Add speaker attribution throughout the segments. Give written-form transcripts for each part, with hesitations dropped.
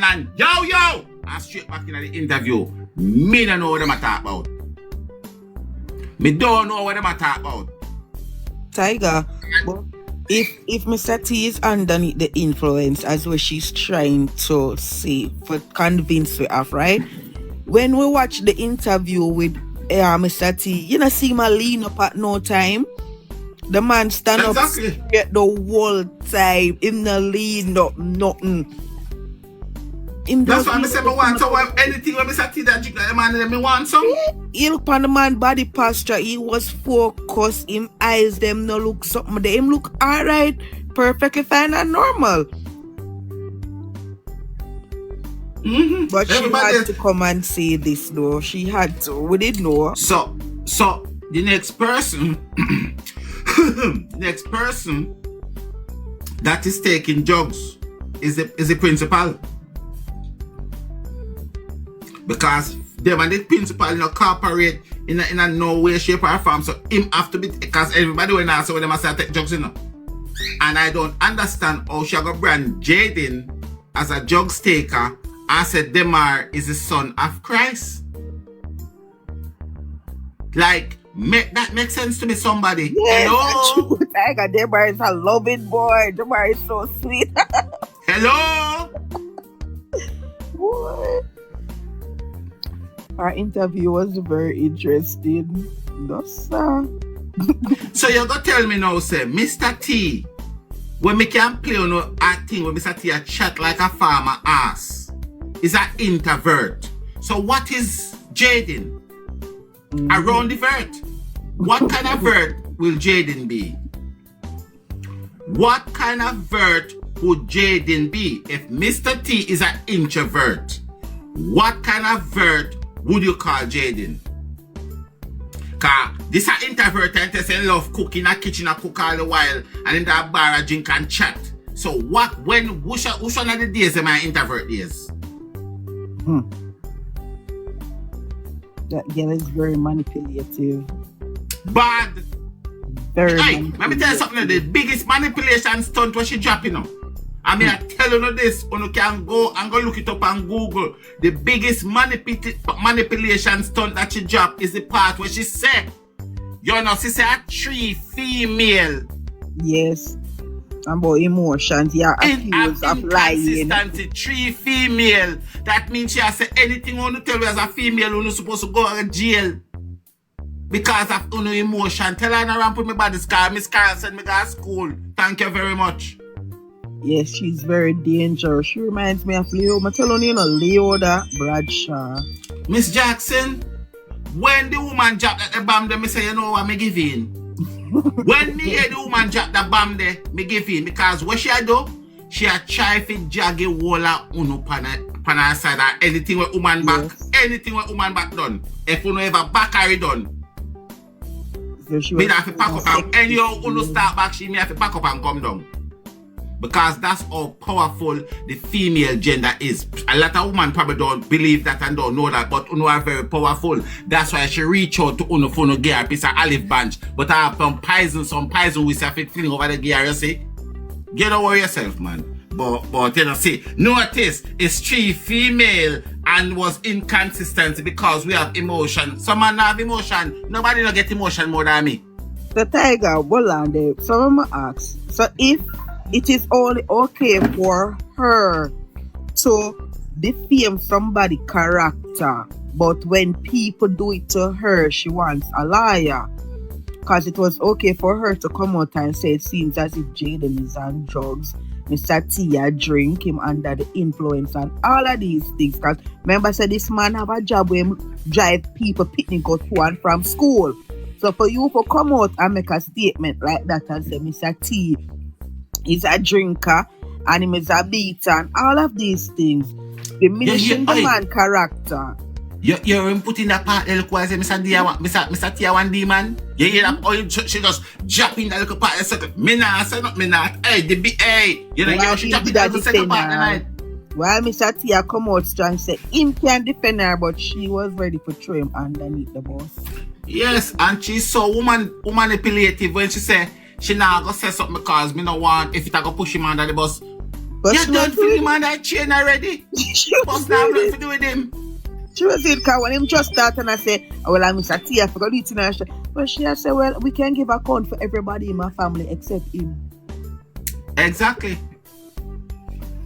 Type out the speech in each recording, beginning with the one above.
Speaker 1: and yo, and straight back in the interview. Me don't know what them a talk about. Me don't know what them a talk about.
Speaker 2: Tiger, but if Mr. T is underneath the influence as what she's trying to say for convince we of, right? When we watch the interview with Mr. T, you know, see him lean up at no time. The man stand up straight the whole time. Him no lean up nothing.
Speaker 1: That's why I say I want to anything when Mr. T that drink like the man let me want some.
Speaker 2: He look on the man body posture. He was focused. Him eyes them no look something. They him look alright, perfectly fine and normal. But everybody she had to come and say this though. She had to. We didn't know.
Speaker 1: So the next person that is taking drugs is the principal. Because them and the principal cooperate in a no way, shape or form. So him have to be, because everybody will now say when they must take drugs, you know. And I don't understand how she got brand Jayden as a drugs taker and said Demar is the son of Christ. Like, that makes sense to me, somebody.
Speaker 2: Yes,
Speaker 1: hello?
Speaker 2: Tiger, Demar is a loving boy. Demar is so sweet.
Speaker 1: Hello?
Speaker 2: What? Our interview was very interesting.
Speaker 1: So you're gonna tell me now, say, Mr. T, when me can play on no acting when Mr. T a chat like a farmer ass, is an introvert. So what is Jayden? Around the vert. What kind of vert will Jayden be? What kind of vert would Jayden be if Mr. T is an introvert? What kind of vert would you call Jayden? Cause this an introvert and they love cook in a kitchen and cook all the while and in that bar a drink and chat. So what which one of the days am I introvert days?
Speaker 2: That girl is very manipulative.
Speaker 1: Bad.
Speaker 2: Very
Speaker 1: hey, let me tell you something. The biggest manipulation stunt was she dropping on. I mean, I tell you this, you can go and go look it up on Google. The biggest manipulation stunt that she dropped is the part where she said, you know, she said 3 female.
Speaker 2: Yes. About emotions, yeah, accused of lying.
Speaker 1: 3 female. That means she has said anything you want to tell you as a female, you're not supposed to go to jail. Because of your emotion. Tell her not to put me by this car. Miss Carl sent me to school. Thank you very much.
Speaker 2: Yes, she's very dangerous. She reminds me of Leo. I'm telling you, Leoda Bradshaw.
Speaker 1: Miss Jackson, when the woman dropped at the bomb there, me say, you know what, me give in. When me hear the woman drop the bomb there, me give in. Because what she do? She a try to jaggy walla uno pan her side or anything with woman back. Yes. Anything with woman back done. If you ever back carry done. So me have to pack up and any uno start back, she me have to pack up and come down. Because that's how powerful the female gender is. A lot of women probably don't believe that and don't know that, but Uno are very powerful. That's why she reach out to Uno for no gear, a piece of olive branch. But I have some poison we say feeling over the gear, you see. Get over yourself, man. But you know, see, notice it's 3 female and was inconsistent because we have emotion. Some man have emotion. Nobody don't get emotion more than me.
Speaker 2: The Tiger, well, and so I'm gonna ask. So if it is only okay for her to defame somebody's character, but when people do it to her, she wants a liar. Because it was okay for her to come out and say it seems as if Jayden is on drugs, Mr. Tia drink him under the influence and all of these things. Because remember, said this man have a job where him drive people picnic go to and from school. So for you to come out and make a statement like that and say Mr. T is a drinker and him is a beater and all of these things, diminishing the man character.
Speaker 1: You're putting that part the look wise Mr. Tia one D man. You hear that? Oh, she just dropping that little part of the second. Me not say not me not. Hey, you know, she dropping that the second part tonight.
Speaker 2: While Mr. Tia come out strong and say him can defend her, but she was ready to throw him underneath the bus.
Speaker 1: Yes, and she's so manipulative when she say she not gonna say something because me no want if it I go push him under the bus.
Speaker 2: But
Speaker 1: You
Speaker 2: she
Speaker 1: done
Speaker 2: was
Speaker 1: for
Speaker 2: doing
Speaker 1: him on that chain already?
Speaker 2: she was
Speaker 1: Must have
Speaker 2: doing
Speaker 1: nothing
Speaker 2: it.
Speaker 1: to do with him.
Speaker 2: She was doing because when him just start and I say, oh, well, I miss a tea, I forgot it in her. But she has said, well, we can give account for everybody in my family except him.
Speaker 1: Exactly.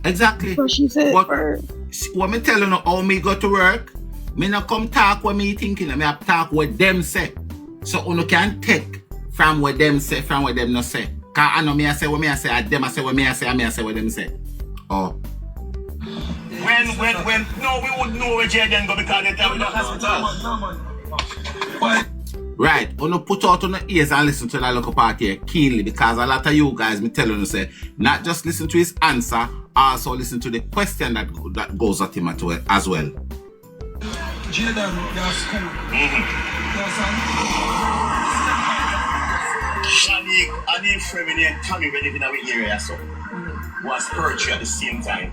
Speaker 1: Exactly.
Speaker 2: So she said,
Speaker 1: What me tell you now, how me go to work, me not come talk what me thinking, me have talk what them say. So you can take from what them say, from what them not say. Cause I know me I say what me I say, and them I say what me I say, and me I say what them say. Oh.
Speaker 3: When no, we wouldn't know where Jayden go because they tell me the hospital.
Speaker 1: Right, you put out on the ears and listen to that local part here keenly, because a lot of you guys me telling you say, not just listen to his answer, also listen to the question that goes at him as well.
Speaker 4: Jayden, your school.
Speaker 3: Shani and him friend named Tommy when living in our area so was poetry at the same time.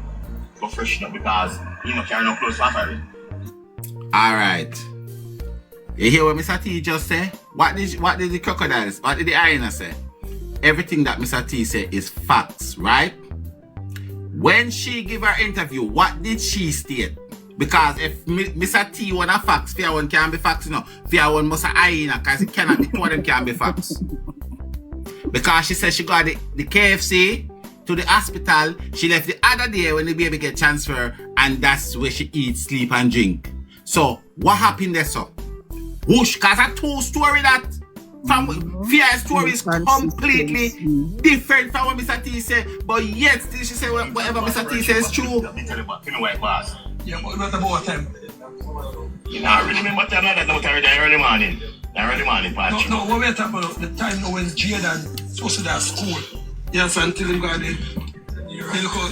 Speaker 3: Go freshen up because you know carry no close family.
Speaker 1: Alright. You hear what Mr. T just say? What did the crocodiles, what did the hyena say? Everything that Mr. T said is facts, right? When she give her interview, what did she state? Because if Mr. T want a facts, fear one can be facts, you know. Fear one must a hyena, because it cannot be two of them can be facts. Because she said she got the KFC to the hospital. She left the other day when the baby get transferred, and that's where she eats, sleep, and drink. So, what happened there, so? Whoosh, because a two story that from Fear's story is completely different from what Mr. T said. But yet, still she said whatever Mr. T says is true.
Speaker 3: Let me tell you about me white boss.
Speaker 4: Yeah, but what about time?
Speaker 3: You know, I really remember time like that now carry the early morning. The early morning part.
Speaker 4: No, what we're talking about the time now when Jayden supposed to that school. Yes, until him got the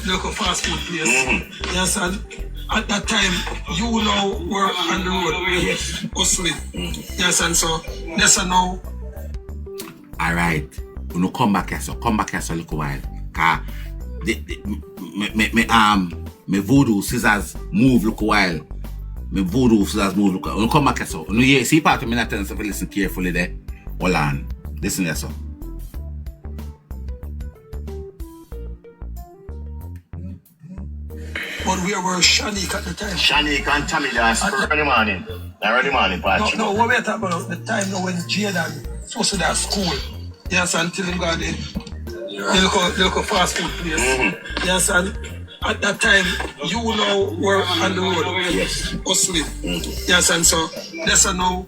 Speaker 4: local fast food place. Yes, and at that time, you now were on the road. Yes. Hustling. Yes, and so, yes, and now.
Speaker 1: Alright. You know, come back here, so come back here so a little while. Cause me voodoo scissors move look a while. Me voodoo scissors move look a while. You come back here, so you see part of me not telling you to listen carefully there. Hold on. Listen there, so.
Speaker 4: But where were Shanik at the time?
Speaker 3: Shanik and Tommy last early morning. The early morning part.
Speaker 4: No, what we're talking about the time now when Jayden supposed to that school. Yes, until him got the local fast food place. Yes, and at that time, you now were on the road.
Speaker 3: Yes.
Speaker 4: Hustling. Yes, and so, yes, and now.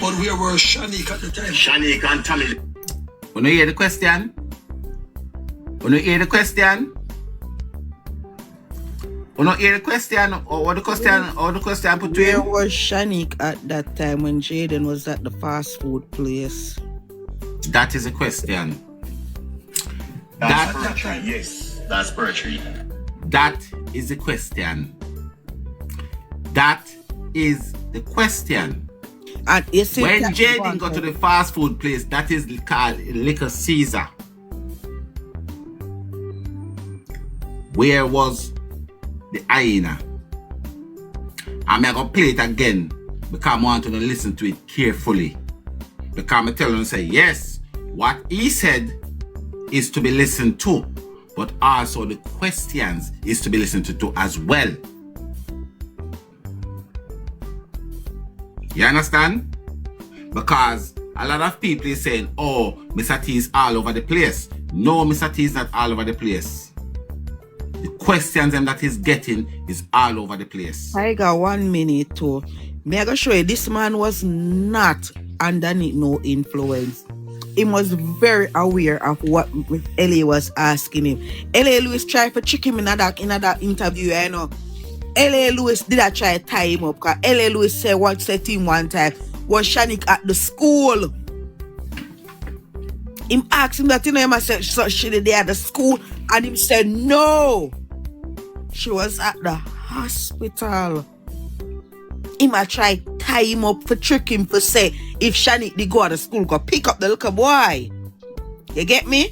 Speaker 4: But where were Shanik at the time?
Speaker 3: Shanik and Tommy.
Speaker 1: You know hear the question? You know hear the question? You know hear the question? Or the question put to
Speaker 2: where
Speaker 1: him?
Speaker 2: was Shanik at that time when Jayden was at the fast food place?
Speaker 1: That is a question.
Speaker 3: That's poetry, yes. That's poetry.
Speaker 1: That is the question. That is the question.
Speaker 2: And you see
Speaker 1: When
Speaker 2: that
Speaker 1: Jayden got to the fast food place, that is called Little Caesar. Where was the hyena? I'm going to play it again because I want you to listen to it carefully. Because I'm telling you, say, yes, what he said is to be listened to, but also the questions is to be listened to as well. You understand? Because a lot of people is saying, oh, Mr. T is all over the place. No, Mr. T is not all over the place. The questions that he's getting is all over the place.
Speaker 2: I got 1 minute too. Me I go show you this man was not underneath no influence. He was very aware of what L.A. was asking him. L.A. Lewis tried to trick him in that interview, you know. L.A. Lewis did I try to tie him up because L.A. Lewis said what said to him one time was Shanik at the school. Him asked him that, you know, him said so she did at the school, and him said no. She was at the hospital. Him a try tie him up for trick him for say if Shanik did go to the school, go pick up the little boy. You get me?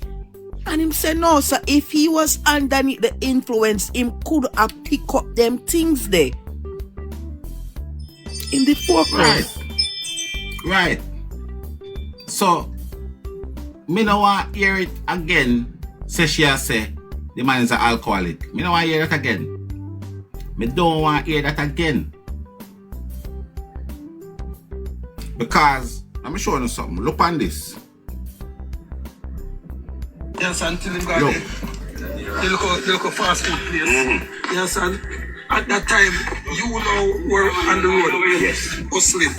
Speaker 2: And him said no, so if he was underneath the influence, him could have pick up them things there. In the foreground.
Speaker 1: Right. So, me no want hear it again. Say she a say, the man is an alcoholic. Me don't want to hear that again. Me don't want to hear that again. Because, let me show you something. Look on this.
Speaker 4: Yes, until him got
Speaker 1: Look.
Speaker 4: the local fast food place. Yes, and at that time, you know were on the road.
Speaker 3: Yes.
Speaker 4: Hustling.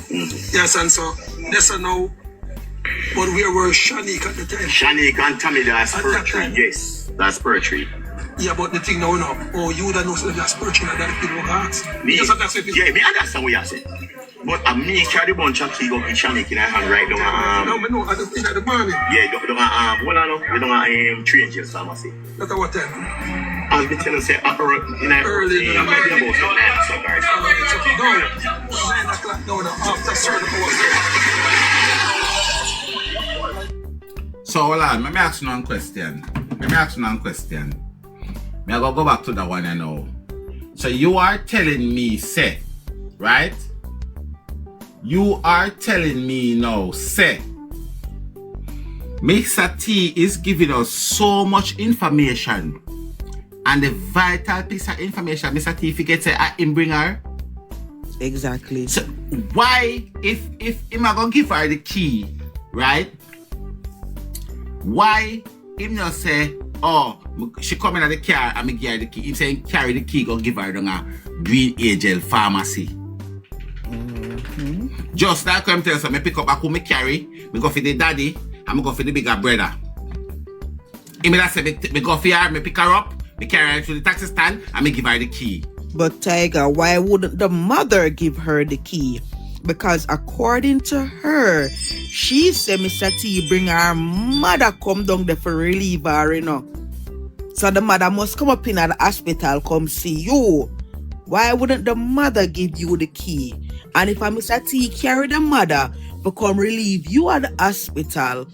Speaker 4: Yes, and so that's now. But where were Shanique at the time?
Speaker 3: Shanique and Tommy, that's
Speaker 4: At that
Speaker 3: poetry.
Speaker 4: time.
Speaker 3: Yes, that's poetry.
Speaker 4: Yeah, but the thing now, oh, you don't know so that's spiritual that people don't ask.
Speaker 3: Me,
Speaker 4: Yes, and that's what it is.
Speaker 3: yeah, me understand what you say. But me carry the bunch of key go with Shanique in her hand right down
Speaker 4: No, I know, at the morning.
Speaker 3: yeah, down hold on, we don't train jail pharmacy.
Speaker 4: That's what time.
Speaker 3: As me tell you say, in
Speaker 4: Early in the morning.
Speaker 3: maybe about 9 o'clock, guys.
Speaker 4: No, 9 o'clock now, after certain hours.
Speaker 1: So hold on, let me ask you one question. Me I go back to that one I know. So you are telling me, say, right? You are telling me now, say, Mr. T is giving us so much information, and the vital piece of information Mr. T forget say I him bring her.
Speaker 2: Exactly.
Speaker 1: So why, if him a gonna give her the key, right? Why him not say, oh, she come in at the car and me give her the key? Him saying carry the key, go give her down a Green Angel pharmacy. Just like I'm telling you, me pick up a me carry, me go for the daddy, and me go for the bigger brother. Him that say me go for her, me pick her up, me carry her to the taxi stand, and me give her the key.
Speaker 2: But Tiger, why wouldn't the mother give her the key? Because according to her, she said Mr. T bring her mother come down there for relieve her, you know. So the mother must come up in at the hospital, come see you. Why wouldn't the mother give you the key? And if a Mr. T carry the mother to come relieve you at the hospital,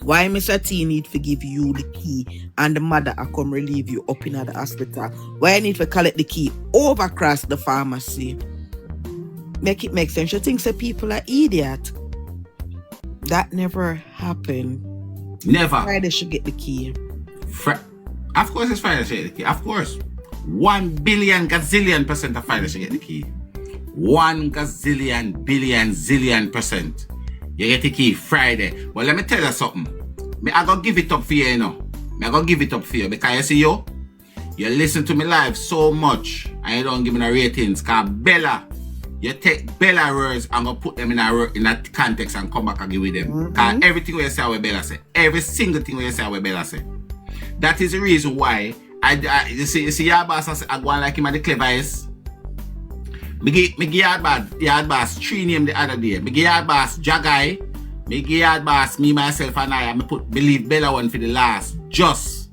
Speaker 2: why Mr. T need to give you the key and the mother a come relieve you up in at the hospital? Why I need to collect the key over across the pharmacy? Make it make sense. You think say people are idiot? That never happened.
Speaker 1: Never.
Speaker 2: Friday should get the key.
Speaker 1: Of course it's Friday should get the key. Of course. 1 billion gazillion % of Friday should get the key. 1 gazillion billion zillion %. You get the key Friday. Well, let me tell you something. I gonna give it up for you, you know. I gonna give it up for you because you see you listen to me live so much and you don't give me no ratings. Cause Bella, you take Bella words and go put them in a context and come back and give with them. Cause everything you say what Bella say. Every single thing you say what Bella say. That is the reason why you see your boss I go on like him at the cleverest. Me give yard boss 3 names the other day. Me give yard boss Jagai. Me give yard boss me myself and I believe Bella one for the last just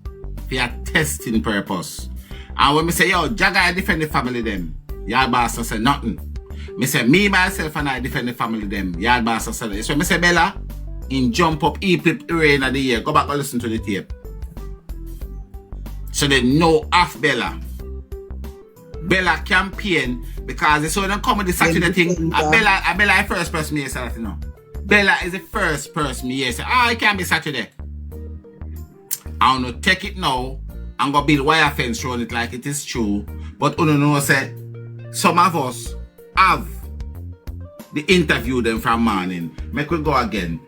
Speaker 1: for a testing purpose. And when me say yo Jagai defend the family them, yard boss say nothing. Me say me myself and I defend the family them, yard boss say this. So me say Bella in jump up flip rain of the year. Go back and listen to the tape. So they know off Bella. Bella campaign because it's so don't come with the Saturday thing. Bella is the first person here say that, you know. Bella is the first person here say, it can't be Saturday. I don't know, take it now and go build wire fence around it like it is true. But you know say some of us have the interview them from morning. Make we go again.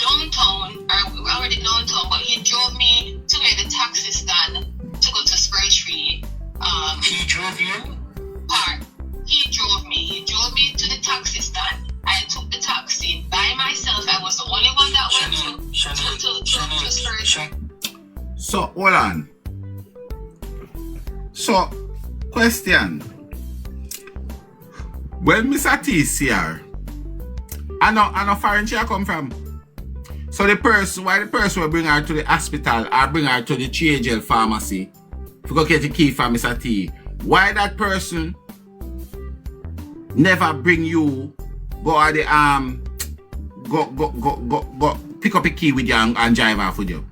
Speaker 5: Downtown, we're already downtown, but he drove me to where the taxi stand to go to Spur Tree. He drove you? He drove me to the taxi stand. I took the taxi by myself. I was the only one that went to Spur Tree.
Speaker 1: So hold on. So question. When Mr. T see her, I know foreign she come from. So why the person will bring her to the hospital or bring her to the THL pharmacy to go get the key from Mr. T? Why that person never bring you go at the go pick up a key with you and drive off with you?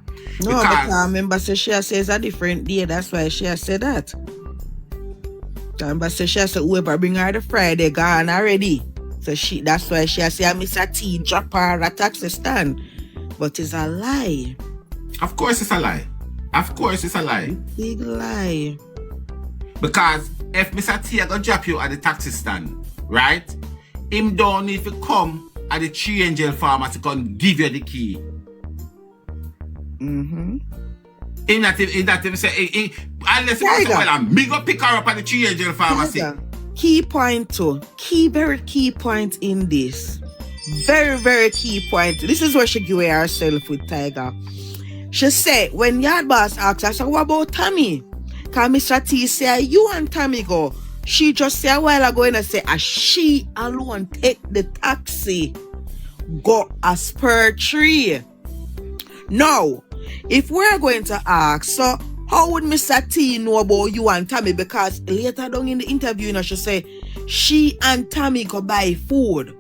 Speaker 2: No, because I remember she says it's a different day. That's why she has said that. I remember she said whoever bring her the Friday gone already. So that's why she has said Mr. T drop her at a taxi stand. But it's a lie.
Speaker 1: Of course it's a lie. Of course it's a lie.
Speaker 2: Big lie.
Speaker 1: Because if Mr. T gonna drop you at the taxi stand, right? Him don't need to come at the 3 Angel pharmacy to give you the key.
Speaker 2: Mm-hmm.
Speaker 1: In that him say, unless you say, well, me go pick her up at the 3 Angel pharmacy.
Speaker 2: Key point too. Very key point in this. Very, very key point. This is where she give away herself with Tiger. She said, when Yard Boss asked her, I said, what about Tommy? Because Mr. T say, you and Tommy go. She just said a while ago and I say, she alone take the taxi. Go as per tree. Now, if we're going to ask, so how would Mr. T know about you and Tommy? Because later down in the interview, she say, she and Tommy go buy food.